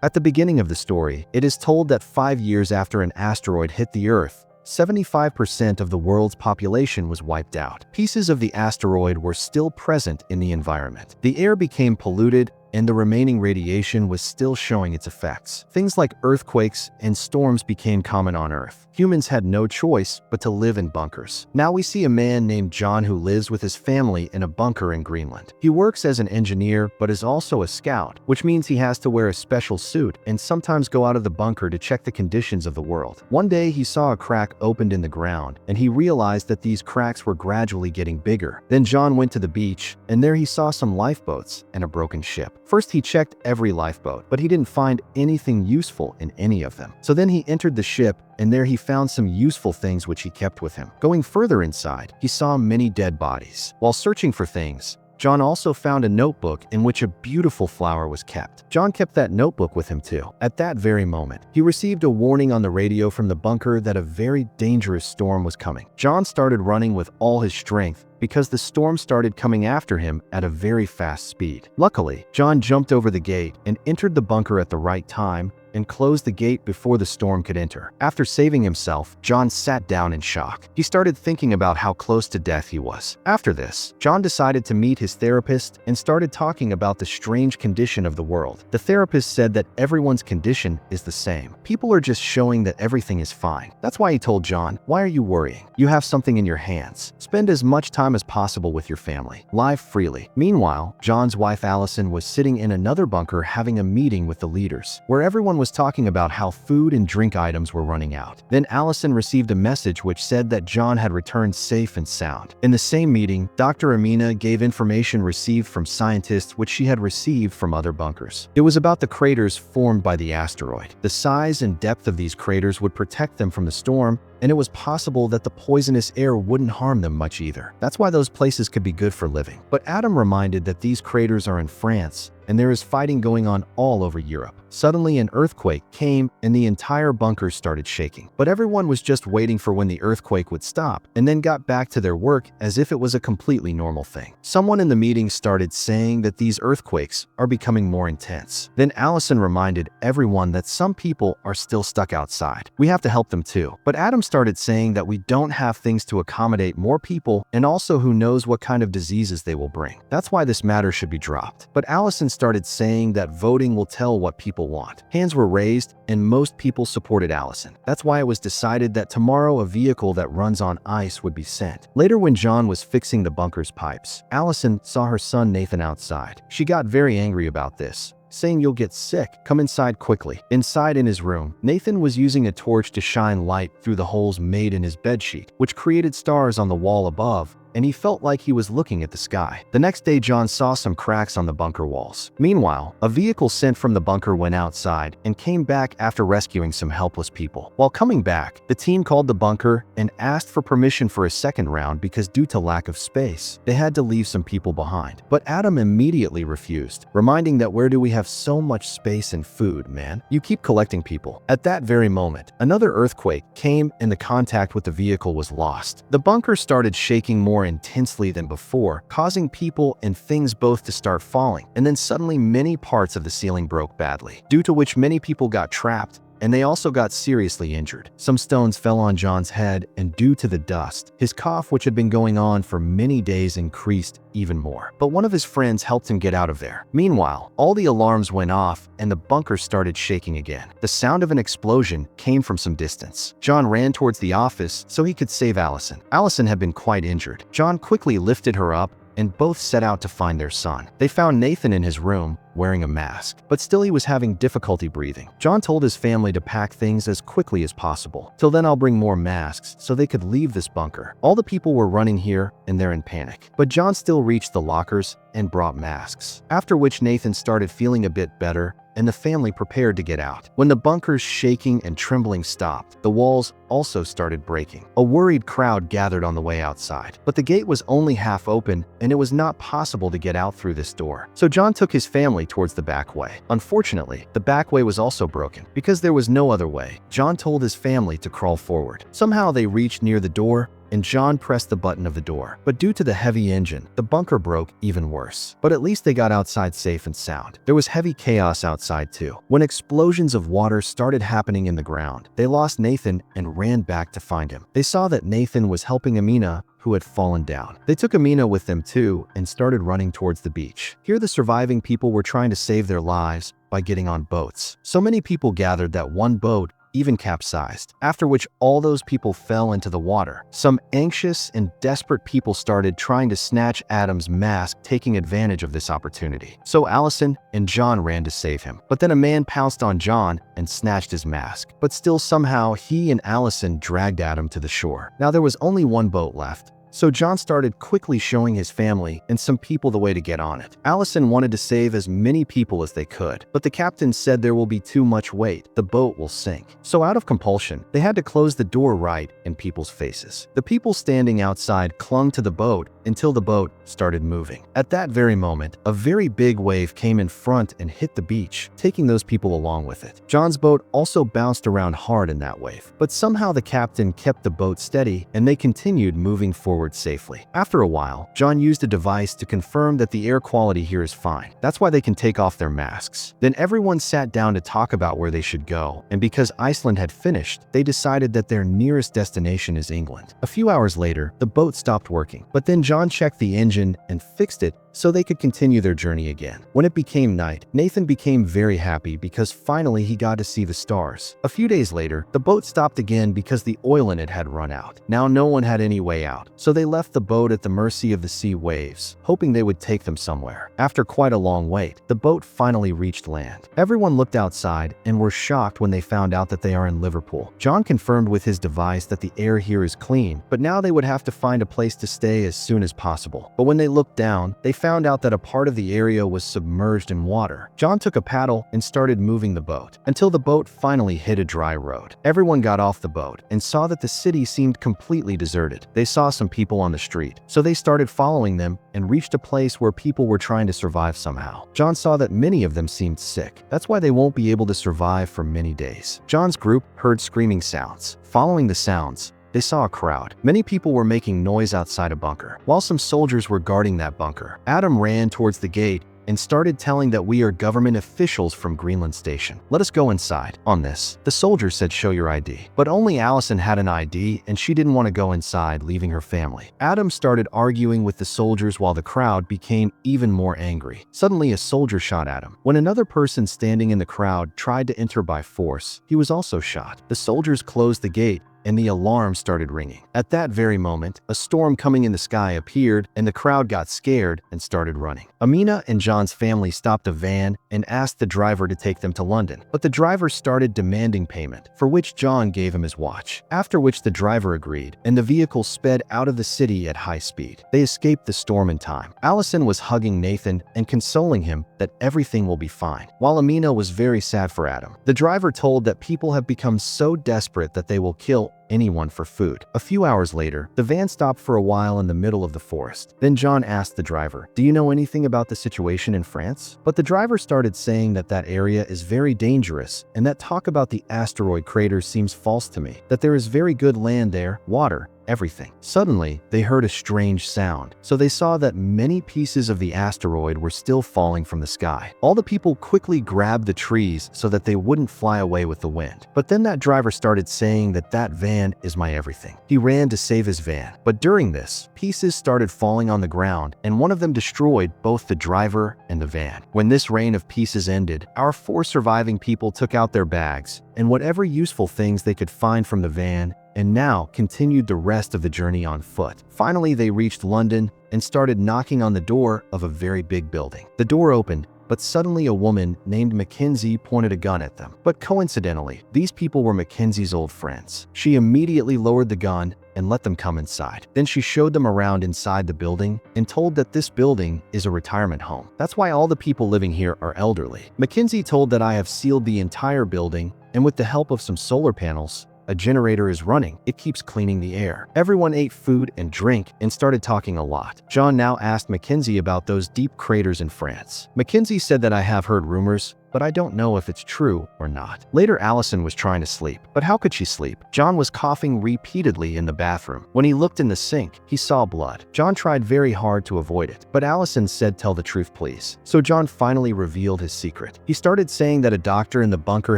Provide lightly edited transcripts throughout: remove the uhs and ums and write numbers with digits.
At the beginning of the story, it is told that 5 years after an asteroid hit the Earth, 75% of the world's population was wiped out. Pieces of the asteroid were still present in the environment. The air became polluted, and the remaining radiation was still showing its effects. Things like earthquakes and storms became common on Earth. Humans had no choice but to live in bunkers. Now we see a man named John who lives with his family in a bunker in Greenland. He works as an engineer but is also a scout, which means he has to wear a special suit and sometimes go out of the bunker to check the conditions of the world. One day he saw a crack opened in the ground, and he realized that these cracks were gradually getting bigger. Then John went to the beach, and there he saw some lifeboats and a broken ship. First, he checked every lifeboat, but he didn't find anything useful in any of them. So then he entered the ship, and there he found some useful things which he kept with him. Going further inside, he saw many dead bodies. While searching for things, John also found a notebook in which a beautiful flower was kept. John kept that notebook with him too. At that very moment, he received a warning on the radio from the bunker that a very dangerous storm was coming. John started running with all his strength because the storm started coming after him at a very fast speed. Luckily, John jumped over the gate and entered the bunker at the right time and closed the gate before the storm could enter. After saving himself, John sat down in shock. He started thinking about how close to death he was. After this, John decided to meet his therapist and started talking about the strange condition of the world. The therapist said that everyone's condition is the same. People are just showing that everything is fine. That's why he told John, "Why are you worrying? You have something in your hands. Spend as much time as possible with your family. Live freely." Meanwhile, John's wife Allison was sitting in another bunker having a meeting with the leaders, where everyone was talking about how food and drink items were running out. Then Allison received a message which said that John had returned safe and sound. In the same meeting, Dr. Amina gave information received from scientists which she had received from other bunkers. It was about the craters formed by the asteroid. The size and depth of these craters would protect them from the storm, and it was possible that the poisonous air wouldn't harm them much either. That's why those places could be good for living. But Adam reminded that these craters are in France, and there is fighting going on all over Europe. Suddenly an earthquake came and the entire bunker started shaking. But everyone was just waiting for when the earthquake would stop and then got back to their work as if it was a completely normal thing. Someone in the meeting started saying that these earthquakes are becoming more intense. Then Allison reminded everyone that some people are still stuck outside. We have to help them too. But Adam started saying that we don't have things to accommodate more people, and also who knows what kind of diseases they will bring. That's why this matter should be dropped. But Allison started saying that voting will tell what people want. Hands were raised and most people supported Allison. That's why it was decided that tomorrow a vehicle that runs on ice would be sent. Later, when John was fixing the bunker's pipes, Allison saw her son Nathan outside. She got very angry about this, saying, "You'll get sick. Come inside quickly." Inside in his room, Nathan was using a torch to shine light through the holes made in his bedsheet, which created stars on the wall above, and he felt like he was looking at the sky. The next day, John saw some cracks on the bunker walls. Meanwhile, a vehicle sent from the bunker went outside and came back after rescuing some helpless people. While coming back, the team called the bunker and asked for permission for a second round because due to lack of space, they had to leave some people behind. But Adam immediately refused, reminding that where do we have so much space and food, man? You keep collecting people. At that very moment, another earthquake came and the contact with the vehicle was lost. The bunker started shaking more intensely than before, causing people and things both to start falling, and then suddenly many parts of the ceiling broke badly, due to which many people got trapped, and they also got seriously injured. Some stones fell on John's head, and due to the dust, his cough, which had been going on for many days, increased even more. But one of his friends helped him get out of there. Meanwhile, all the alarms went off and the bunker started shaking again. The sound of an explosion came from some distance. John ran towards the office so he could save Allison. Allison had been quite injured. John quickly lifted her up and both set out to find their son. They found Nathan in his room wearing a mask, but still he was having difficulty breathing. John told his family to pack things as quickly as possible. Till then I'll bring more masks so they could leave this bunker. All the people were running here and they're in panic. But John still reached the lockers and brought masks. After which Nathan started feeling a bit better and the family prepared to get out. When the bunker's shaking and trembling stopped, the walls also started breaking. A worried crowd gathered on the way outside, but the gate was only half open and it was not possible to get out through this door. So John took his family towards the back way. Unfortunately, the back way was also broken. Because there was no other way, John told his family to crawl forward. Somehow they reached near the door and John pressed the button of the door. But due to the heavy engine, the bunker broke even worse. But at least they got outside safe and sound. There was heavy chaos outside too. When explosions of water started happening in the ground, they lost Nathan and ran back to find him. They saw that Nathan was helping Amina, who had fallen down. They took Amina with them too and started running towards the beach. Here the surviving people were trying to save their lives by getting on boats. So many people gathered that one boat even capsized, after which all those people fell into the water. Some anxious and desperate people started trying to snatch Adam's mask, taking advantage of this opportunity. So Allison and John ran to save him. But then a man pounced on John and snatched his mask. But still somehow he and Allison dragged Adam to the shore. Now there was only one boat left. So John started quickly showing his family and some people the way to get on it. Allison wanted to save as many people as they could, but the captain said there will be too much weight, the boat will sink. So out of compulsion, they had to close the door right in people's faces. The people standing outside clung to the boat until the boat started moving. At that very moment, a very big wave came in front and hit the beach, taking those people along with it. John's boat also bounced around hard in that wave, but somehow the captain kept the boat steady and they continued moving forward safely. After a while, John used a device to confirm that the air quality here is fine. That's why they can take off their masks. Then everyone sat down to talk about where they should go, and because Iceland had finished, they decided that their nearest destination is England. A few hours later, the boat stopped working, but then John checked the engine and fixed it so they could continue their journey again. When it became night, Nathan became very happy because finally he got to see the stars. A few days later, the boat stopped again because the oil in it had run out. Now no one had any way out, so they left the boat at the mercy of the sea waves, hoping they would take them somewhere. After quite a long wait, the boat finally reached land. Everyone looked outside and were shocked when they found out that they are in Liverpool. John confirmed with his device that the air here is clean, but now they would have to find a place to stay as soon as possible. But when they looked down, they found out that a part of the area was submerged in water. John took a paddle and started moving the boat until the boat finally hit a dry road. Everyone got off the boat and saw that the city seemed completely deserted. They saw some people on the street, so they started following them and reached a place where people were trying to survive somehow. John saw that many of them seemed sick. That's why they won't be able to survive for many days. John's group heard screaming sounds. Following the sounds, they saw a crowd. Many people were making noise outside a bunker, while some soldiers were guarding that bunker. Adam ran towards the gate and started telling that we are government officials from Greenland station. Let us go inside. On this, the soldier said show your ID. But only Allison had an ID and she didn't want to go inside, leaving her family. Adam started arguing with the soldiers while the crowd became even more angry. Suddenly a soldier shot at him. When another person standing in the crowd tried to enter by force, he was also shot. The soldiers closed the gate and the alarm started ringing. At that very moment, a storm coming in the sky appeared and the crowd got scared and started running. Amina and John's family stopped a van and asked the driver to take them to London, but the driver started demanding payment, for which John gave him his watch, after which the driver agreed and the vehicle sped out of the city at high speed. They escaped the storm in time. Allison was hugging Nathan and consoling him that everything will be fine, while Amina was very sad for Adam. The driver told that people have become so desperate that they will kill anyone for food. A few hours later, the van stopped for a while in the middle of the forest. Then John asked the driver, "Do you know anything about the situation in France?" But the driver started saying that that area is very dangerous and that talk about the asteroid crater seems false to me, that there is very good land there, water, everything. Suddenly, they heard a strange sound, so they saw that many pieces of the asteroid were still falling from the sky. All the people quickly grabbed the trees so that they wouldn't fly away with the wind. But then that driver started saying that that van is my everything. He ran to save his van, but during this, pieces started falling on the ground and one of them destroyed both the driver and the van. When this rain of pieces ended, our 4 surviving people took out their bags and whatever useful things they could find from the van and now continued the rest of the journey on foot. Finally, they reached London and started knocking on the door of a very big building. The door opened, but suddenly a woman named Mackenzie pointed a gun at them. But coincidentally, these people were Mackenzie's old friends. She immediately lowered the gun and let them come inside. Then she showed them around inside the building and told that this building is a retirement home. That's why all the people living here are elderly. Mackenzie told that I have sealed the entire building, and with the help of some solar panels, a generator is running. It keeps cleaning the air. Everyone ate food and drink and started talking a lot. John now asked Mackenzie about those deep craters in France. Mackenzie said that I have heard rumors but I don't know if it's true or not. Later, Allison was trying to sleep, but how could she sleep? John was coughing repeatedly in the bathroom. When he looked in the sink, he saw blood. John tried very hard to avoid it, but Allison said, "Tell the truth, please." So John finally revealed his secret. He started saying that a doctor in the bunker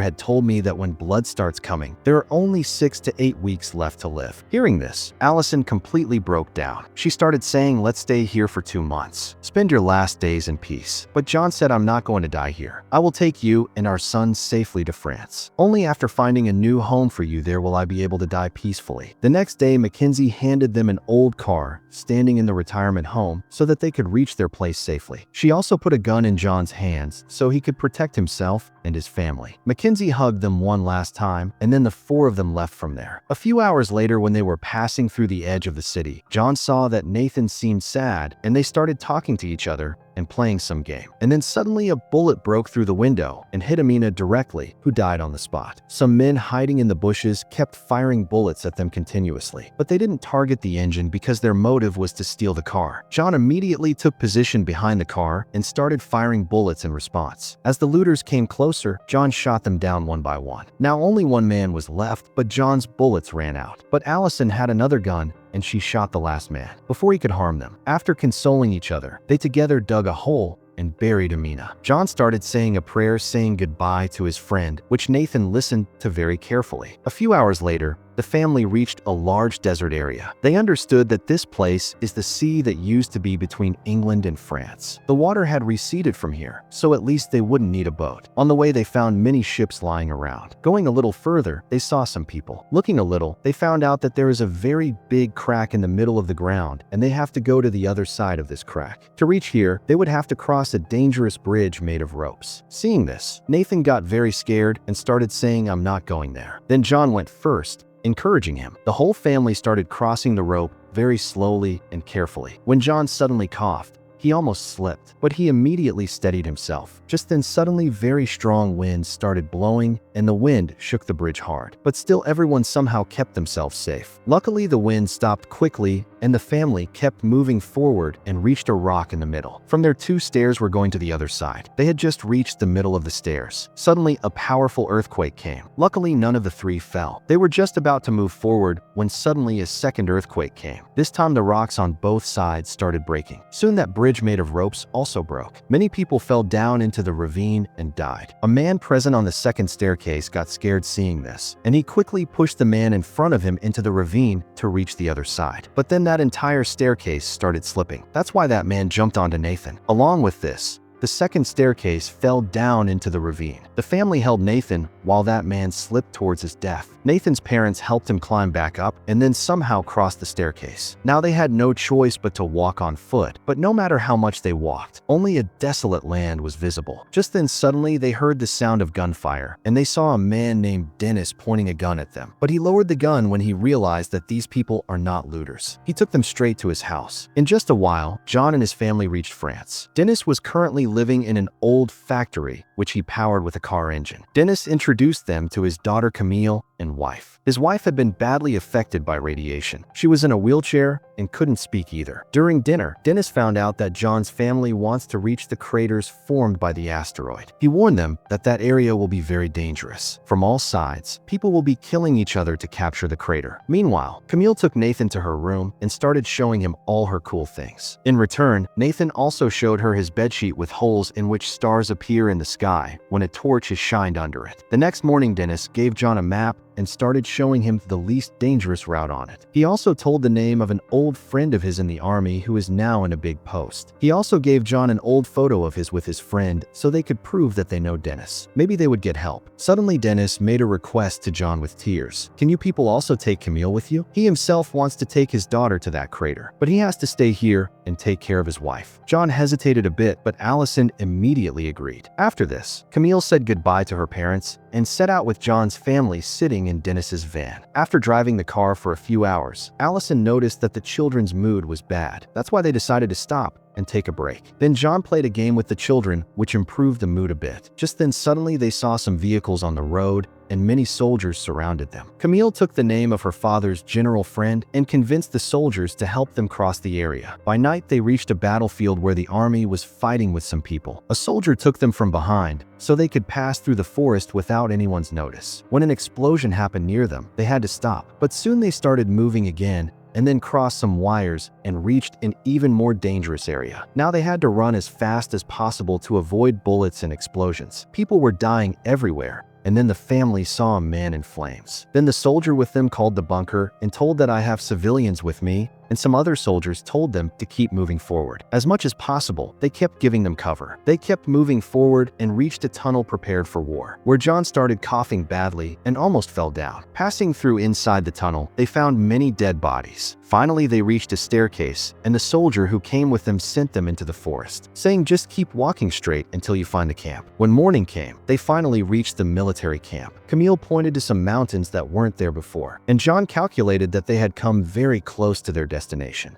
had told me that when blood starts coming, there are only 6 to 8 weeks left to live. Hearing this, Allison completely broke down. She started saying, "Let's stay here for 2 months. Spend your last days in peace." But John said, "I'm not going to die here. I will take you and our son safely to France. Only after finding a new home for you there will I be able to die peacefully." The next day, Mackenzie handed them an old car standing in the retirement home so that they could reach their place safely. She also put a gun in John's hands so he could protect himself and his family. Mackenzie hugged them one last time, and then the 4 of them left from there. A few hours later, when they were passing through the edge of the city, John saw that Nathan seemed sad, and they started talking to each other and playing some game. And then suddenly a bullet broke through the window and hit Amina directly, who died on the spot. Some men hiding in the bushes kept firing bullets at them continuously, but they didn't target the engine because their motive was to steal the car. John immediately took position behind the car and started firing bullets in response. As the looters came closer, John shot them down one by one. Now only one man was left, but John's bullets ran out. But Allison had another gun, and she shot the last man before he could harm them. After consoling each other, they together dug a hole and buried Amina. John started saying a prayer saying goodbye to his friend, which Nathan listened to very carefully. A few hours later, the family reached a large desert area. They understood that this place is the sea that used to be between England and France. The water had receded from here, so at least they wouldn't need a boat. On the way, they found many ships lying around. Going a little further, they saw some people. Looking a little, they found out that there is a very big crack in the middle of the ground, and they have to go to the other side of this crack. To reach here, they would have to cross a dangerous bridge made of ropes. Seeing this, Nathan got very scared and started saying, "I'm not going there." Then John went first, encouraging him. The whole family started crossing the rope very slowly and carefully. When John suddenly coughed, he almost slipped, but he immediately steadied himself. Just then suddenly very strong winds started blowing and the wind shook the bridge hard. But still everyone somehow kept themselves safe. Luckily the wind stopped quickly and the family kept moving forward and reached a rock in the middle. From there 2 stairs were going to the other side. They had just reached the middle of the stairs. Suddenly a powerful earthquake came. Luckily none of the 3 fell. They were just about to move forward when suddenly a second earthquake came. This time the rocks on both sides started breaking. Soon that bridge made of ropes also broke. Many people fell down into the ravine and died. A man present on the second staircase got scared seeing this, and he quickly pushed the man in front of him into the ravine to reach the other side. But then that entire staircase started slipping. That's why that man jumped onto Nathan. Along with this, the second staircase fell down into the ravine. The family held Nathan while that man slipped towards his death. Nathan's parents helped him climb back up and then somehow crossed the staircase. Now they had no choice but to walk on foot, but no matter how much they walked, only a desolate land was visible. Just then suddenly they heard the sound of gunfire, and they saw a man named Dennis pointing a gun at them. But he lowered the gun when he realized that these people are not looters. He took them straight to his house. In just a while, John and his family reached France. Dennis was currently living in an old factory, which he powered with a car engine. Dennis introduced them to his daughter Camille and wife. His wife had been badly affected by radiation. She was in a wheelchair and couldn't speak either. During dinner, Dennis found out that John's family wants to reach the craters formed by the asteroid. He warned them that that area will be very dangerous. From all sides, people will be killing each other to capture the crater. Meanwhile, Camille took Nathan to her room and started showing him all her cool things. In return, Nathan also showed her his bedsheet with holes in which stars appear in the sky when a torch is shined under it. The next morning, Dennis gave John a map and started showing him the least dangerous route on it. He also told the name of an old friend of his in the army who is now in a big post. He also gave John an old photo of his with his friend so they could prove that they know Dennis. Maybe they would get help. Suddenly Dennis made a request to John with tears. "Can you people also take Camille with you? He himself wants to take his daughter to that crater, but he has to stay here and take care of his wife." John hesitated a bit, but Allison immediately agreed. After this, Camille said goodbye to her parents and set out with John's family sitting in Dennis's van. After driving the car for a few hours, Allison noticed that the children's mood was bad. That's why they decided to stop and take a break. Then John played a game with the children, which improved the mood a bit. Just then suddenly they saw some vehicles on the road and many soldiers surrounded them. Camille took the name of her father's general friend and convinced the soldiers to help them cross the area. By night, they reached a battlefield where the army was fighting with some people. A soldier took them from behind so they could pass through the forest without anyone's notice. When an explosion happened near them, they had to stop. But soon they started moving again and then crossed some wires and reached an even more dangerous area. Now they had to run as fast as possible to avoid bullets and explosions. People were dying everywhere, and then the family saw a man in flames. Then the soldier with them called the bunker and told that I have civilians with me, and some other soldiers told them to keep moving forward. As much as possible, they kept giving them cover. They kept moving forward and reached a tunnel prepared for war, where John started coughing badly and almost fell down. Passing through inside the tunnel, they found many dead bodies. Finally, they reached a staircase, and the soldier who came with them sent them into the forest, saying just keep walking straight until you find a camp. When morning came, they finally reached the military camp. Camille pointed to some mountains that weren't there before, and John calculated that they had come very close to their destination.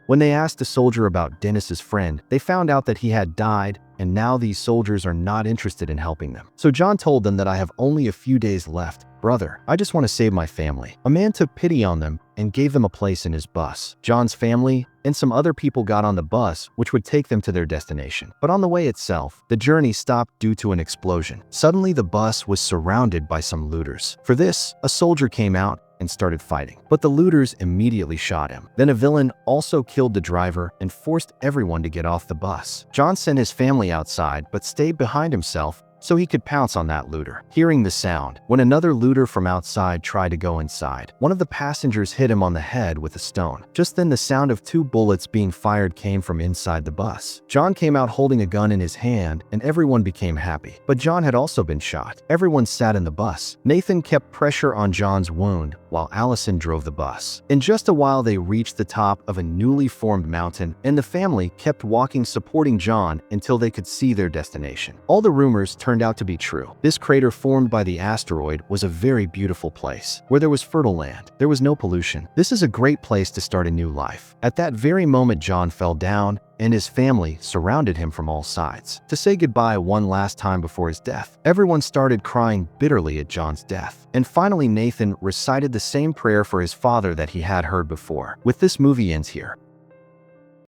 When they asked the soldier about Dennis's friend, they found out that he had died, and now these soldiers are not interested in helping them. So John told them that I have only a few days left. Brother, I just want to save my family. A man took pity on them and gave them a place in his bus. John's family and some other people got on the bus, which would take them to their destination. But on the way itself, the journey stopped due to an explosion. Suddenly, the bus was surrounded by some looters. For this, a soldier came out and started fighting, but the looters immediately shot him. Then a villain also killed the driver and forced everyone to get off the bus. John sent his family outside but stayed behind himself so he could pounce on that looter. Hearing the sound, when another looter from outside tried to go inside, one of the passengers hit him on the head with a stone. Just then, the sound of 2 bullets being fired came from inside the bus. John came out holding a gun in his hand, and everyone became happy. But John had also been shot. Everyone sat in the bus. Nathan kept pressure on John's wound while Allison drove the bus. In just a while, they reached the top of a newly formed mountain, and the family kept walking supporting John until they could see their destination. All the rumors turned out to be true. This crater formed by the asteroid was a very beautiful place, where there was fertile land. There was no pollution. This is a great place to start a new life. At that very moment, John fell down, and his family surrounded him from all sides to say goodbye one last time before his death. Everyone started crying bitterly at John's death. And finally, Nathan recited the same prayer for his father that he had heard before. With this movie ends here.